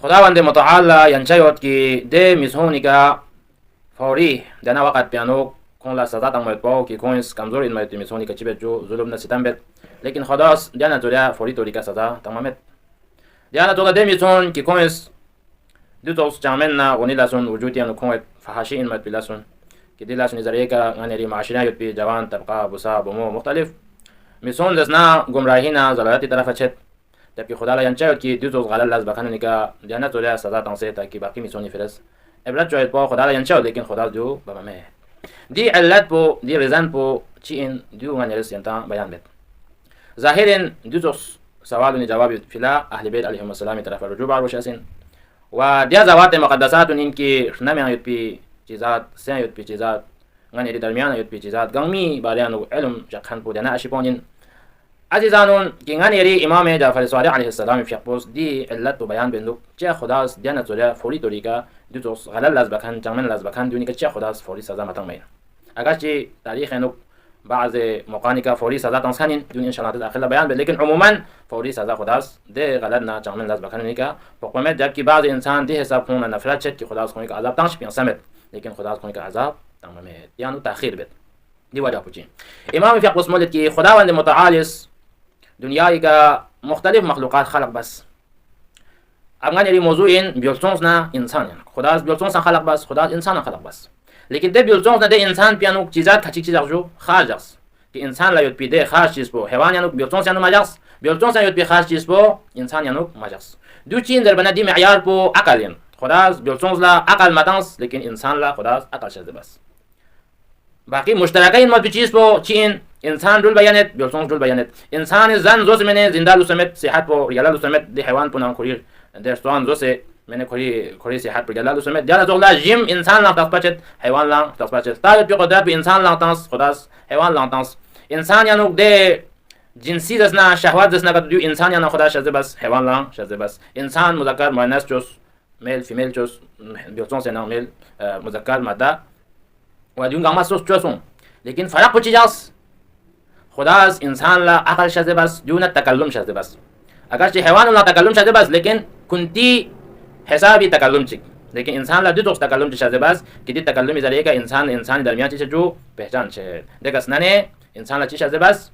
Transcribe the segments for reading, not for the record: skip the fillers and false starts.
خداوند متعال ینچایوت که ده میسونیکا فوری دنا وقت پیانو کن لا سزا تام باو که کوینس کمزور این مایت میسونیکا چی جو ظلم نسیتم بد لیکن خداس دیانا جوریا فوری توریکا سزا تمامت دیانا تولا ده میسون که کوینس دو توس جامنا ونی لاسون وجودی انو کوینت فحاشی این مایت بلاسون که دی لاسون زریکا غنری معاشره یوت بی جوان طبقه بوسا بومو مختلف میسون دسنا گمراهینا زلالاتی طرف چت تبقي خدا لا ينچا کی دو توس غلط لاز بخنه نکا دیانا تولا سزا تانسه تا کی باقی میسونی فرس ابرات جوید با خدا لا ينچا لیکن خدا جو بمه دی علت بو دی رزن بو چی این دو غنری سنتا بیان بد ظاهرا دو توس سوال جواب فلا اهل بیت علیهم السلام طرف رجوع بار وشاسین و دیا زوات مقدسات این که نمیان یوت پی چیزات سن یوت پی چیزات غنری درمیان یوت پی چیزات گامی باریانو علم جخن بودن اشیپونین عزیزانون که غنری امام جعفر صادق علیه السلام فیقوس دی علت و بیان بندو چه خداس دیانت زوره فوری طریقه دو توس غلط لاز بکن جامن لاز بکن دونی که چه خداس فوری سزا متن مین اگر چی تاریخ نو بعض مقانیکا فوری سزا تنسخنین دون ان شاء الله داخل بیان بد لیکن عموما فوری سزا خداس ده غلط نه جامن لاز بکن نیکا حکومت جب کی بعض انسان ده حساب کنه نفرت چت که خداس کنه که عذاب تنش پیان سمت لیکن خداس کنه که عذاب تمام یعنی تاخیر بد دی وجه پوچی امام فیقوس مولد که خداوند متعال دنیای کا مختلف مخلوقات خلق بس افغان یعنی موضوع این بیولتونز نه انسان یعنی خدا از بیولتونز خلق بس خدا از انسان خلق بس لیکن ده بیولتونز نه ده انسان پیانو چیزات کچی چیز جو خارج است که انسان لا یوت پی ده خارج چیز بو حیوان یعنی بیولتونز یعنی ماجاست بیولتونز یوت پی خارج چیز بو انسان یعنی ماجاست دو چین در بنا دی معیار بو عقل یعنی خدا از بیولتونز لا عقل مدانس لیکن انسان لا خدا از عقل شده بس باقی مشترکه این مال چیز بو چین انسان رول بیانت بیولتونز رول بیانت انسان زن زوز منه زنده لوسمت صحت بو ریالا لوسمت دی حیوان پونان کوری درستوان زوسه منه کوری صحت بو ریالا لوسمت دیالا زولا جیم انسان لا تاسپچت حیوان لا تاسپچت تا بی قدرت بی انسان لا تاس خداس حیوان لا تاس انسان یانو ده جنسی دسنا شهوات دسنا دو انسان یانو خدا شزه بس حیوان لا شزه بس انسان مذکر مؤنث چوس میل فیمیل چوس بیولتونز نه میل مذکر ماده و دیون گاما سوس چوسون لیکن فرق پوچی جاس خدا از انسان لا عقل شده بس دون تکلم شده بس اگرچه حیوان لا تکلم شده بس لیکن کنتی حسابی تکلم چیک لیکن انسان لا دو توس تکلم شده بس که دی تکلم ذریعه که انسان درمیان چیز جو پہچان شه دگس نه انسان لا چی شده بس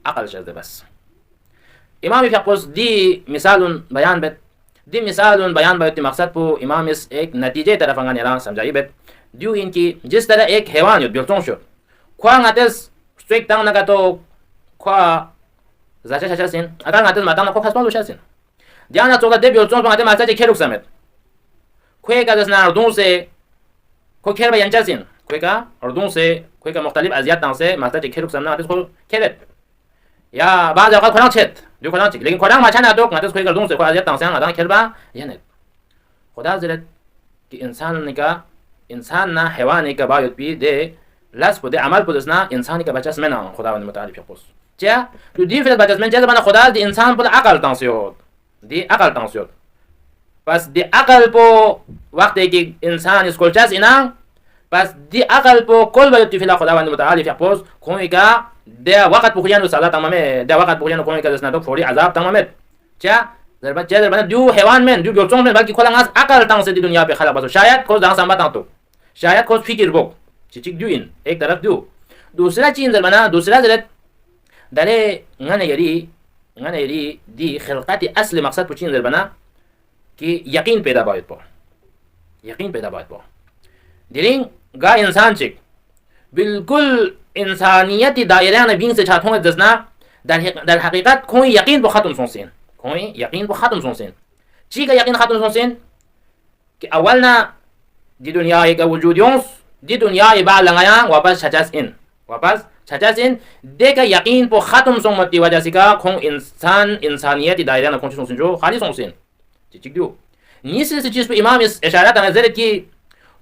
عقل شده بس امام فیقوس دی مثال بیان بد دی مثال بیان باید مقصد پو امام اس ایک نتیجه طرف انگان یران سمجھائی بد دیو این کی جس طرح ایک حیوان یود بیلتون شد کوان اتس ستریک تاون نگا تو کوا زاچا چاچا سین اگر ناتل ماتام کو خاص بالو شاسین دیانا تو ده بیلتون با ماتم ماتچ کلوک سمت کوی کا دسنا اردون سے کو کھر بیان چاسین کوی کا اردون سے کوی کا مختلف ازیات تان سے ماتچ کلوک سمنا اتس کو کلت یا بعض اوقات کھنا چت جو کھنا چت لیکن کھنا ماچا نہ تو اتس کوی اردون سے کو ازیات تان سے ادان کھربا یعنی خدا زرت کہ انسان نہ حیوان کا باید پی دے لاس بده عمل بودسنا انسانی که بچه‌ست من خداوند متعال فیقوس چه تو دی فیل بچه‌ست من جز من خدا دی انسان بود عقل تانسیود دی عقل تانسیود پس دی عقل پو وقتی که انسان اسکولچاس اینا پس دی عقل پو کل باید تو فیل خداوند متعال فیقوس کومی که دی وقت بخوریان و صلاة تمامه دی وقت بخوریان و کومی که دسنا تو فوری عذاب تمامه چه در دو حیوان من دو بیولتون من بلکه کلا از عقل تانسی دی دنیا به خلق بسو شاید کوز دان سنبات تو شاید کوز فکر بو چیچک دو این ایک طرف دو دوسرا چیز در بنا دوسرا درت داره غنه یری دی خلقت اصل مقصد پو چیز در بنا که یقین پیدا باید با دیرین گا انسان چک بالکل انسانیت دایره بین سے چاہتوں دزنا در حقیقت کوئی یقین بو ختم سونسین چی کا یقین ختم سونسین کہ اولنا دی دنیا کا وجودیونس دی دنیا با لنگایا واپس چچاس این دیکھ یقین پو ختم سومتی وجہ سے کا کھون انسانیت دائرہ نہ کون سونسن جو خالی سونسن چک دیو نیس چیز پہ امام اس اشارات نظر کی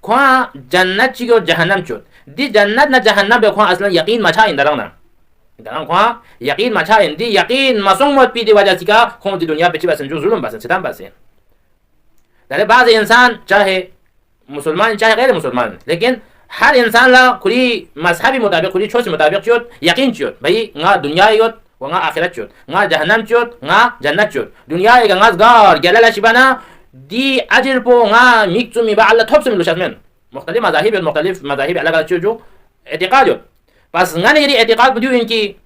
کھوا جنت چی اور جہنم چوت دی جنت نہ جہنم بے کھوا اصلا یقین مچا اندرنا کھوا یقین مچا ان دی یقین مسومت پی دی وجہ سے کا کھون دی دنیا پہ چ بسن جو ظلم بسن ستم بسن در بعض انسان چاہے مسلمان چاہے غیر مسلمان لیکن ہر انسان لا کلی مذہبی مطابق کلی چوس مطابق چوت یقین چوت بھئی نا دنیا یوت و نا آخرت چوت نا جہنم چوت نا جنت چوت دنیا گنگاز گار گلل شبانا دی اجر پو nga میکتو می با الله توبس میلوش من مختلف مذاهب الگ الگ چیزو اعتقاد پس nga یری اعتقاد بدیو این کی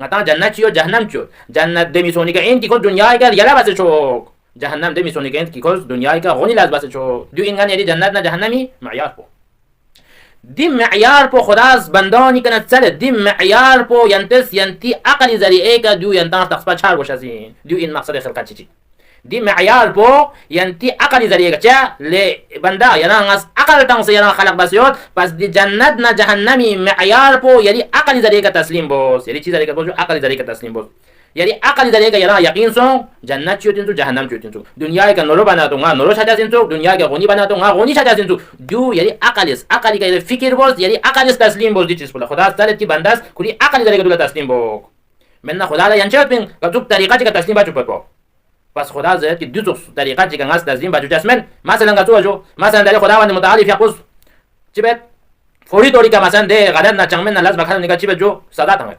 ngata jannat چیو جهنم چیو جنت دمی سونی که این کی کو دنیا کا یلا بس چو جهنم دمی سونی که این کی کو دنیا کا غنی لاز بس چو دیو این nga یری جنت نه جهنمی معیار پو دی معیار پو خداز بندانی کنه چل دی معیار پو ینتس ینتی عقل ذریعه کا دیو ینتان تخصبا چار باش ازین دیو این مقصد خلقت چی دی معیار پو ینتی عقل ذریعه کا چه ل بندا ینا از عقل تان سے ینا خلق بسیوت پس دی جنت نه جهنمی معیار پو یعنی عقل ذریعه کا تسلیم بوس یعنی چیز ذریعه کا بوس عقل ذریعه کا تسلیم بوس یعنی عقل ذریعه کا ینا یقین سو جنت چوتین تو جهنم چوتین تو دنیا کا نورو بنا تو نورو شجاسین تو دنیا کا غنی بنا تو غنی شجاسین تو جو یعنی عقل است عقلی کا فکر بوس یعنی عقل است تسلیم بوس دی چیز بولا خدا تعالی کی بنداس کلی عقل ذریعه کا تسلیم بو من خدا لا ینچت بین کا طریقه کا تسلیم باچو پپو پس خدا زاد کی دو طریقه کی گناس تسلیم باچو جسمن مثلا کا جو مثلا در خداوند متعال یقوس چبت فوری طوری کا مثلا ده غدن نه چنگمن نه لاز بخال نگاه چبت جو صدا تمام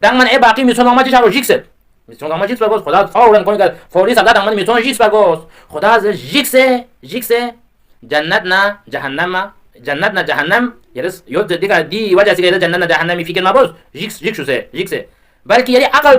دنگ من ای باقی میتونم ما چه رو جیکس میتونم ما جیکس بگوز خدا فورا کنه که فوری صدا دنگ من میتونم جیکس بگوز خدا از جیکس جنت نه جهنم یرس یود دیگه دی وجه سی که جنت نه جهنمی فکر ما بوز جیکس بلکه یعنی عقل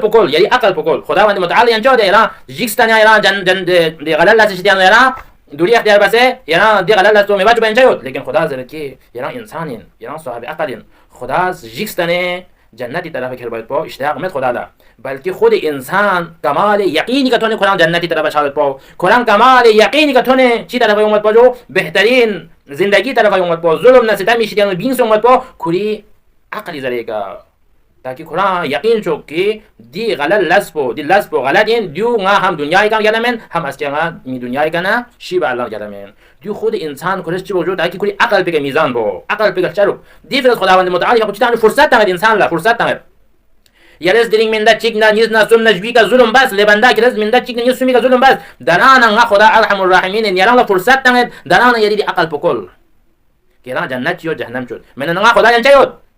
پکول خداوند متعال انجا ده ایران جیکس تنیا ایران جن دی غلال لازش دیان ایران دوری اختیار بسه ایران دی غلال لازم میباج بنجایود لیکن خدا زره که ایران انسانین ایران صاحب عقلین خدا جیکس تنه جنتی طرف کر باید با اشتیاق مت خدا لا بلکه خود انسان کمال یقینی که تونه قرآن جنتی طرف شاید با قرآن کمال یقینی که تونه چی طرف اومد با جو بهترین زندگی طرف اومد با ظلم نه ستم میشیدن بین اومد با کلی عقلی زره که تاکي قرآن يقين شوكي دي غلال لسبو غلال ين ديو نا هم دنياي كان جلمن هم اسكينا مي دنياي كنا شي بالله جلمن ديو خود انسان كلش چي وجود تاكي كل عقل بك ميزان بو عقل بك چرو دي فرض خداوند متعال يقول چتان فرصت تاعد انسان لا فرصت تاعد يرز دينگ من دا چيك نا نيز نا سم نجبي کا ظلم بس لبندا كرز من دا چيك نيز سمي کا ظلم بس درانا نا خدا ارحم الراحمين يران لا فرصت تاعد درانا يدي عقل بكل كيران جنت يو جهنم شد من نا خدا ينچيود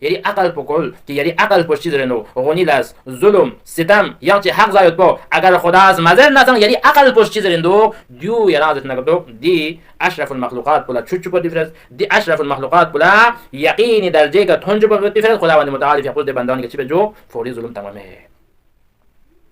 یعنی عقل پکول که یعنی عقل پشتی درنو غنی لاس ظلم ستم یعنی حق زایت با اگر خدا از مزر نتن یعنی عقل پشتی درندو دیو یعنی ازت نگدو دی اشرف المخلوقات بولا چوچو با دیفرس دی اشرف المخلوقات بولا یقینی درجه که تونجو با دیفرس خداوند متعال یقول دی بندانی که چی به جو فوری ظلم تمامه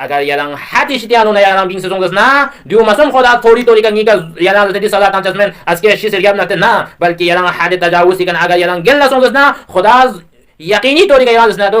agar yalang hati sitiano na yalang bing sesong na diu masum khoda thori tori kan ngiga yalang tadi salat tan jasmen aske shi sergam na na balki yalang hadi tajawuz kan agar yalang gella song na khoda yaqini tori ka yalang na to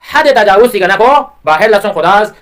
hadi tajawuz kan ko bahel la song khoda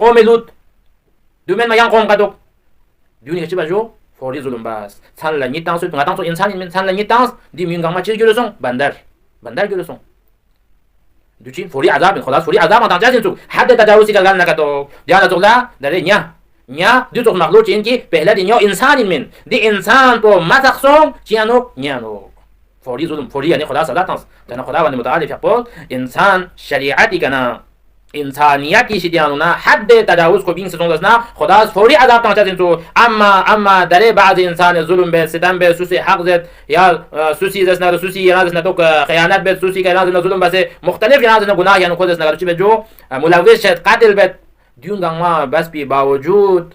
qom lut dumen ma yang qom kadok duni chi bajo فوری ظلم باز چند لنی تانس تو نگاه تانس انسانی من چند لنی تانس دی میون گام چیز گیرسون بندر گیرسون دوچین فوری عذاب خلاص فوری عذاب ما تانجازین تو حد تجاوزی کردن نکردو دیانا تولا داره نیا دو تو مخلوق این کی پهلا دنیا انسانی من دی انسان تو متخصم چیانو نیانو فوری ظلم فوری یعنی خلاص الله تانس جنا خداوند متعال يقول انسان شریعتی کنا انسانیتی شدیانو نه حد تجاوز کو بین سون دسنا خدا فوری عذاب تانجازین تو اما در بعض انسان ظلم به ستم به سوسی حق زد یا سوسی دسنا سوسی یا دسنا تو خیانت به سوسی که دسنا ظلم بس مختلف یا دسنا گناه یا خود دسنا چی به جو ملوث شد قتل به دیون گما بس بی باوجود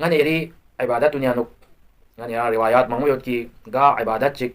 ngane yari ibadat dunia nuk ngane ya riwayat manguyot ki ga ibadat chik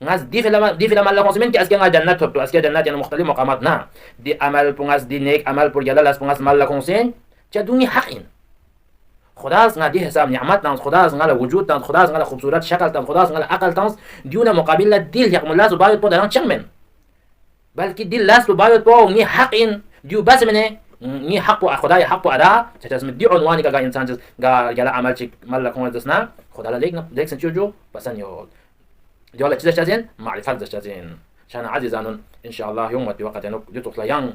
ngas di film Allah konsumen ki askia jannat to askia jannat yang mukhtalif maqamat na di amal pungas di nek amal pur jala las pungas mal la konsen cha dungi haqin khudas nga di hisab ni'mat tan khudas nga la wujud tan khudas nga la khubsurat shakal tan khudas nga la aqal tan diuna muqabil la dil yaqmul las bayit po daran changmen balki dil las bayit po ni haqin diu bas mene ni haqqu khudai haqqu ada cha tasmi di unwani ka insan ga yala amal chik mal la kon dasna khudala lek sen chujo pasan yo ديولا تشذا شازين معرفة شازين شان عزيزانون إن شاء الله يوم وقت ينوك جتوك ليان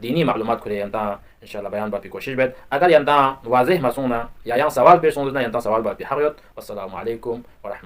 ديني معلومات كلها ينتا إن شاء الله بيان بابي كوشيش بيت أقل ينتا واضح مسونا يا يان سوال بيشون ينتا سوال بابي حريت والسلام عليكم ورحمة